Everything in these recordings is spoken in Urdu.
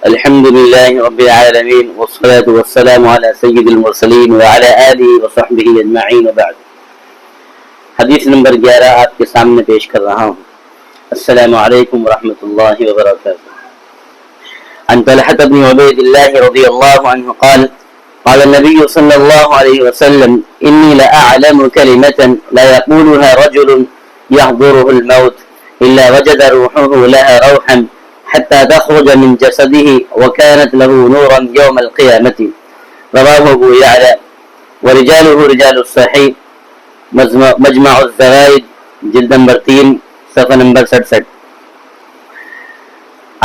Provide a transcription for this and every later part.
الحمد لله رب العالمين والصلاة والسلام على سيد المرسلين وعلى آله وصحبه اجمعین وبعد۔ حدیث نمبر 11 آپ کے سامنے پیش کر رہا ہوں۔ السلام علیکم ورحمۃ اللہ وبرکاتہ۔ عن طلحة بن عبید اللہ رضی اللہ عنہ قال قال النبي صلى الله عليه وسلم إني لأعلم كلمة لا يقولها رجل يحضره الموت إلا وجد روحه لها روحا حتى تخرج من جسده وكانت له نورا يوم القيامة، رواه ابو يعلى ورجاله رجال الصحيح، مجمع الزوائد جلد نمبر 3 صفحہ نمبر 67۔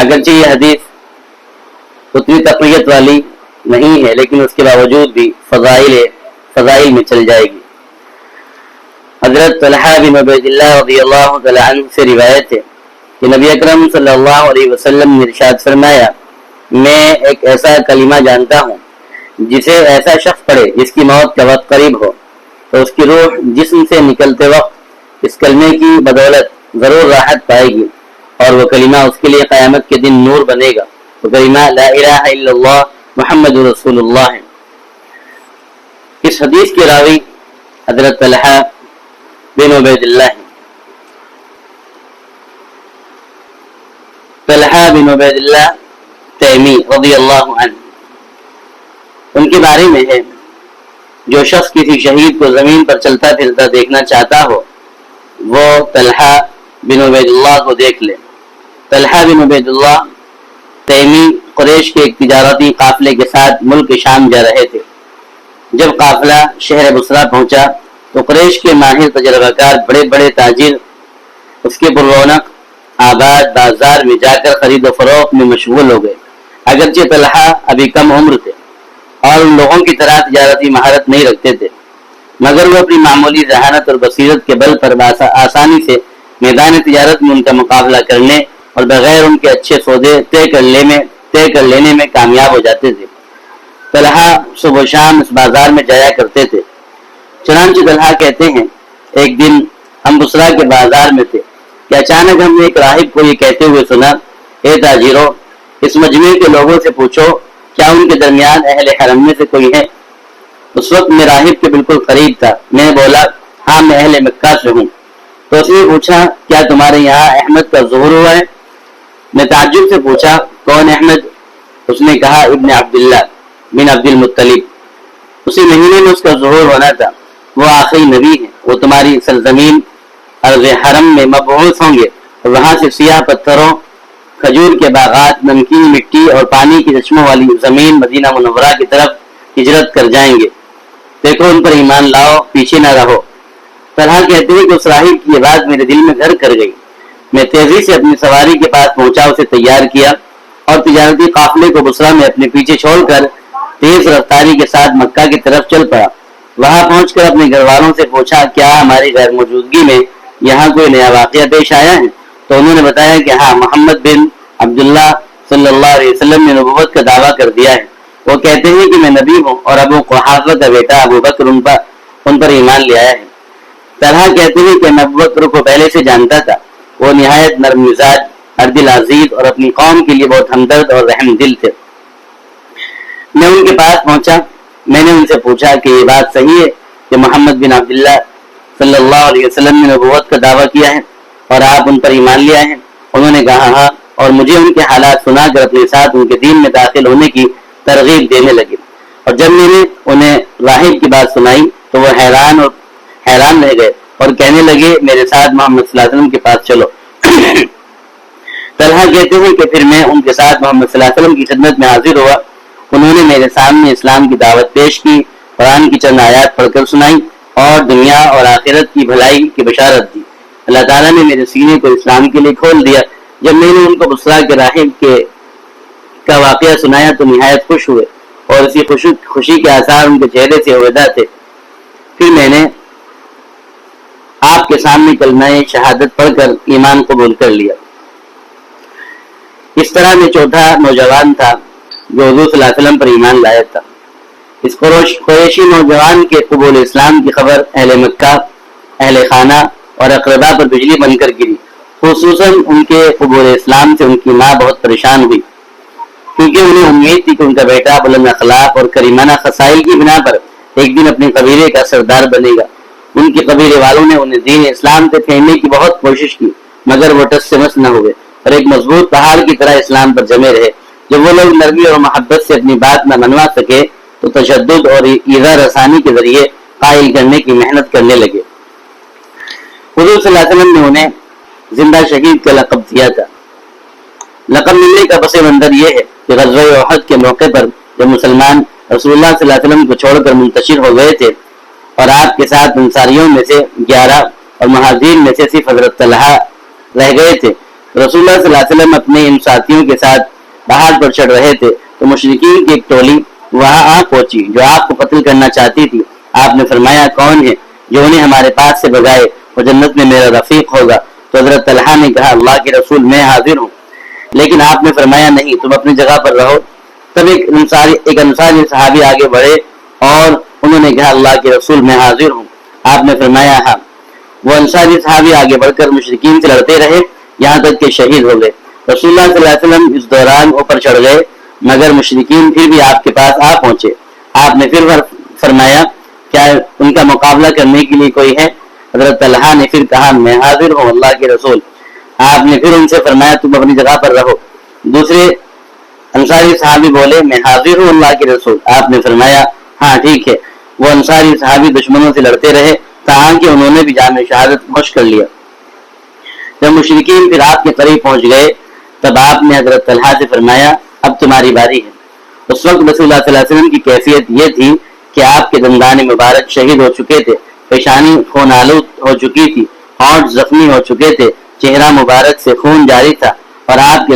اگرچہ یہ حدیث اتنی تقویت والی نہیں ہے لیکن اس کے باوجود بھی فضائل میں چل جائے گی۔ حضرت طلحہ بن عبید اللہ رضی اللہ تعالی عنہ سے روایت ہے کہ نبی اکرم صلی اللہ علیہ وسلم نے ارشاد فرمایا، میں ایک ایسا کلمہ جانتا ہوں جسے ایسا شخص پڑھے جس کی موت کا وقت قریب ہو تو اس کی روح جسم سے نکلتے وقت اس کلمے کی بدولت ضرور راحت پائے گی اور وہ کلمہ اس کے لیے قیامت کے دن نور بنے گا۔ وہ کلمہ لا الہ الا اللہ محمد رسول اللہ ہے۔ اس حدیث کے راوی حضرت طلحہ بن عبید اللہ ہیں۔ طلحہ بن عبید اللہ تیمی رضی اللہ عنہ، ان کے بارے میں ہے جو شخص کسی شہید کو زمین پر چلتا پھرتا دیکھنا چاہتا ہو وہ طلحہ بن عبید اللہ کو دیکھ لے۔ طلحہ بن عبید اللہ تیمی قریش کے ایک تجارتی قافلے کے ساتھ ملک شام جا رہے تھے۔ جب قافلہ شہر بصرہ پہنچا تو قریش کے ماہر تجربہ کار بڑے بڑے تاجر اس کے پررونق آباد بازار میں جا کر خرید و فروخت میں مشغول ہو گئے۔ اگرچہ طلحہ ابھی کم عمر تھے اور ان لوگوں کی طرح تجارتی مہارت نہیں رکھتے تھے، مگر وہ اپنی معمولی ذہانت اور بصیرت کے بل پر آسانی سے میدان تجارت میں ان کا مقابلہ کرنے اور بغیر ان کے اچھے سودے طے کر لینے میں کامیاب ہو جاتے تھے۔ طلحہ صبح و شام اس بازار میں جایا کرتے تھے۔ چنانچہ طلحہ کہتے ہیں، ایک دن ہم بصرہ کے بازار میں تھے کہ اچانک ہم نے ایک راہب کو یہ کہتے ہوئے سنا، اے تاجروں، اس مجمع کے لوگوں سے پوچھو کیا ان کے درمیان اہل حرم میں سے کوئی ہے؟ اس وقت میں راہب کے بالکل قریب تھا۔ میں بولا، ہاں میں اہل مکہ سے ہوں۔ تو اس نے پوچھا، کیا تمہارے یہاں احمد کا ظہور ہوا ہے؟ میں تعجب سے پوچھا، کون احمد؟ اس نے کہا، ابن عبداللہ بن عبد المطلب، اسی مہینے میں اس کا ظہور ہونا تھا۔ وہ آخری نبی ہے، وہ تمہاری سرزمین ارض حرم میں مبعوث ہوں گے اور وہاں سے سیاہ پتھروں، کھجور کے باغات، نمکین مٹی اور پانی کی چشموں والی زمین مدینہ منورہ کی طرف ہجرت کر جائیں گے۔ دیکھو ان پر ایمان لاؤ، پیچھے نہ رہو۔ طلحہ کہتے ہیں کہ اس راہب کی یہ بات میرے دل میں گھر کر گئی۔ میں تیزی سے اپنی سواری کے پاس پہنچا، اسے تیار کیا اور تجارتی قافلے کو بصرہ میں اپنے پیچھے چھوڑ کر تیز رفتاری کے ساتھ مکہ کی طرف چل پڑا۔ وہاں پہنچ کر اپنے گھر والوں سے پوچھا، کیا ہماری غیر موجودگی میں یہاں کوئی نیا واقعہ پیش آیا ہے؟ تو انہوں نے بتایا کہ ہاں، محمد بن عبداللہ صلی اللہ علیہ وسلم نے نبوت کا دعویٰ کر دیا ہے۔ وہ کہتے ہیں کہ میں نبی ہوں اور ابو قحافہ کا بیٹا ابو بکر ان پر ایمان لے آیا ہے۔ طلحہ کہتے ہیں کہ میں ابو بکر کو پہلے سے جانتا تھا، وہ نہایت نرم مزاج، ہر دل عزیز اور اپنی قوم کے لیے بہت ہمدرد اور رحم دل تھے۔ میں ان کے پاس پہنچا، میں نے ان سے پوچھا کہ یہ بات صحیح ہے کہ محمد بن عبداللہ صلی اللہ علیہ وسلم نے نبوت کا دعویٰ کیا ہے اور آپ ان پر ایمان لے آئے ہیں؟ انہوں نے کہا ہاں، اور مجھے ان کے حالات سنا کر اپنے ساتھ ان کے دین میں داخل ہونے کی ترغیب دینے لگے۔ اور جب میں نے انہیں راہب کی بات سنائی تو وہ حیران رہ گئے اور کہنے لگے، میرے ساتھ محمد صلی اللہ علیہ وسلم کے پاس چلو۔ طلحہ کہتے ہیں کہ پھر میں ان کے ساتھ محمد صلی اللہ علیہ وسلم کی خدمت میں حاضر ہوا۔ انہوں نے میرے سامنے اسلام کی دعوت پیش کی، قرآن کی چند آیات پڑھ کر سنائی اور دنیا اور آخرت کی بھلائی کی بشارت دی۔ اللہ تعالیٰ نے میرے سینے کو اسلام کے لیے کھول دیا۔ جب میں نے ان کو بصرہ کے راہب کا واقعہ سنایا تو نہایت خوش ہوئے اور اسی خوشی کے آثار ان کے چہرے سے ہویدا تھے۔ پھر میں نے آپ کے سامنے کلمہ شہادت پڑھ کر ایمان قبول کر لیا۔ اس طرح میں چوتھا نوجوان تھا جو حضور صلی اللہ علیہ وسلم پر ایمان لایا تھا۔ اس قریشی نوجوان کے قبول اسلام کی خبر اہل مکہ، اہل خانہ اور اقربا پر بجلی بن کر گری۔ خصوصاً ان کے قبول اسلام سے ان کی ماں بہت پریشان ہوئی، کیونکہ کیونکہ انہیں امید تھی کہ ان کا بیٹا بلند اخلاق اور کریمانہ خصائل کی بنا پر ایک دن اپنے قبیلے کا سردار بنے گا۔ ان کے قبیلے والوں نے انہیں دین اسلام سے پھیرنے کی بہت کوشش کی، مگر وہ ٹس سے مس نہ ہوئے اور ایک مضبوط پہاڑ کی طرح اسلام پر جمے رہے۔ جب وہ لوگ نرمی اور محبت سے اپنی بات نہ منوا سکے تو تشدد اور ایذا رسانی کے ذریعے قائل کرنے کی محنت کرنے لگے۔ حضور صلی اللہ علیہ وسلم نے انہیں زندہ شہید کا لقب دیا تھا۔ لقب ملنے کا پس منظر یہ ہے کہ غزوہ احد کے موقع پر جب مسلمان رسول اللہ صلی اللہ علیہ وسلم کو چھوڑ کر منتشر ہو گئے تھے اور آپ کے ساتھ انصاریوں میں سے 11 اور مہاجرین میں سے صرف حضرت طلحہ رہ گئے تھے، رسول اللہ صلی اللہ علیہ وسلم اپنے ان ساتھیوں کے ساتھ پہاڑ پر چڑھ رہے تھے تو مشرکین کی ایک ٹولی وہاں آ پہنچی جو آپ کو قتل کرنا چاہتی تھی۔ آپ نے فرمایا کون ہے جو انہیں ہمارے پاس سے بگائے وہ جنت میں میرا رفیق ہوگا؟ تو حضرت طلحہ نے کہا اللہ کے رسول میں حاضر ہوں، لیکن آپ نے فرمایا نہیں، تم اپنی جگہ پر رہو۔ تب ایک انصاری صحابی آگے بڑھے اور انہوں نے کہا اللہ کے رسول میں حاضر ہوں۔ آپ نے فرمایا ہاں۔ وہ انصاری صحابی آگے بڑھ کر مشرکین سے لڑتے رہے یہاں تک کہ شہید ہو گئے۔ رسول اللہ صلی اللہ علیہ وسلم اس دوران اوپر چڑھ گئے مگر مشرکین پھر بھی آپ کے پاس آ پہنچے۔ آپ نے پھر فرمایا کیا ان کا مقابلہ کرنے کے لیے کوئی ہے؟ حضرت طلحہ نے پھر کہا میں حاضر ہوں اللہ کے رسول۔ آپ نے پھر ان سے فرمایا تم اپنی جگہ پر رہو۔ دوسرے انصاری صحابی بولے میں حاضر ہوں اللہ کے رسول۔ آپ نے فرمایا ہاں ٹھیک ہے۔ وہ انصاری صحابی دشمنوں سے لڑتے رہے تاکہ انہوں نے بھی جام شہادت نوش کر لیا۔ جب مشرکین پھر آپ کے قریب پہنچ گئے تب آپ نے حضرت طلحہ سے فرمایا اب تمہاری باری ہے۔ اس وقت رسول اللہ صلی اللہ علیہ وسلم کی کیفیت یہ تھی کہ آپ کے دندان مبارک شہید ہو چکے تھے، پیشانی خون آلود ہو چکی تھی، ہونٹ زخمی ہو چکے تھے، چہرہ مبارک سے خون جاری تھا اور آپ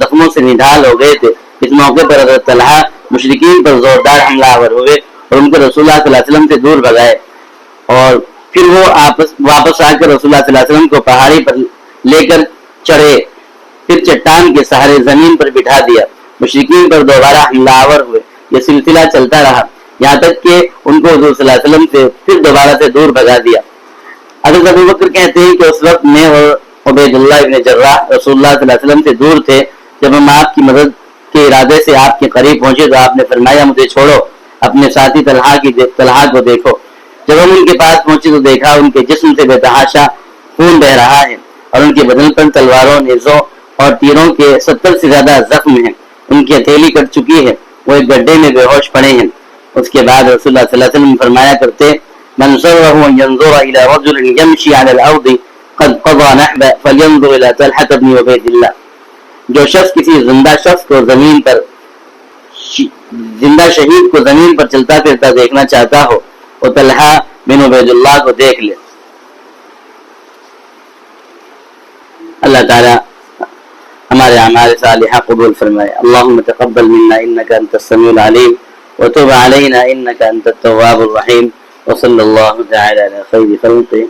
زخموں سے نڈھال ہو گئے تھے۔ اس موقع پر حضرت طلحہ مشرکین پر زوردار حملہ آور ہوئے اور ان کو رسول اللہ صلی اللہ علیہ وسلم سے دور بھگائے اور پھر وہ واپس آ کر رسول اللہ صلی اللہ علیہ وسلم کو پہاڑی پر لے کر چڑھے، پھر چٹان کے سہارے زمین پر بٹھا دیا۔ مشرکین پر دوبارہ حملہ آور ہوئے۔ یہ سلسلہ چلتا رہا یہاں تک کہ ان کو حضور صلی اللہ علیہ وسلم سے پھر دوبارہ سے دور بھگا دیا۔ حضرت ابوبکر کہتے ہیں کہ اس وقت میں اور عبید اللہ ابن جراح رسول اللہ صلی اللہ علیہ وسلم سے دور تھے۔ جب ہم آپ کی مدد کے ارادے سے آپ کے قریب پہنچے تو آپ نے فرمایا مجھے چھوڑو، اپنے ساتھی طلحہ کو دیکھو۔ جب ہم ان کے پاس پہنچے تو دیکھا ان کے جسم سے بے تحاشا خون بہ رہا ہے اور ان کے بدن پر تلواروں، نیزوں اور تیروں کے 70 سے زیادہ زخم ہیں۔ ان کی ہتھیلی کٹ چکی ہے، وہ ایک گڈھے میں بے ہوش پڑے ہیں۔ اس کے بعد رسول اللہ صلی اللہ علیہ وسلم فرمایا کرتے من سره ان ينظر الى رجل يمشي على الارض قد قضى نحبه فلينظر الى طلحة بن عبید اللہ۔ جو شخص کسی زندہ شہید کو زمین پر چلتا پھرتا دیکھنا چاہتا ہو وہ طلحہ بن عبید اللہ کو دیکھ لے۔ اللہ تعالی ہمارے اعمال صالحہ قبول فرمائے۔ اللهم تقبل منا انك انت السميع العليم وتب علينا انك انت التواب الرحيم وصلى الله تعالى على خير خلقه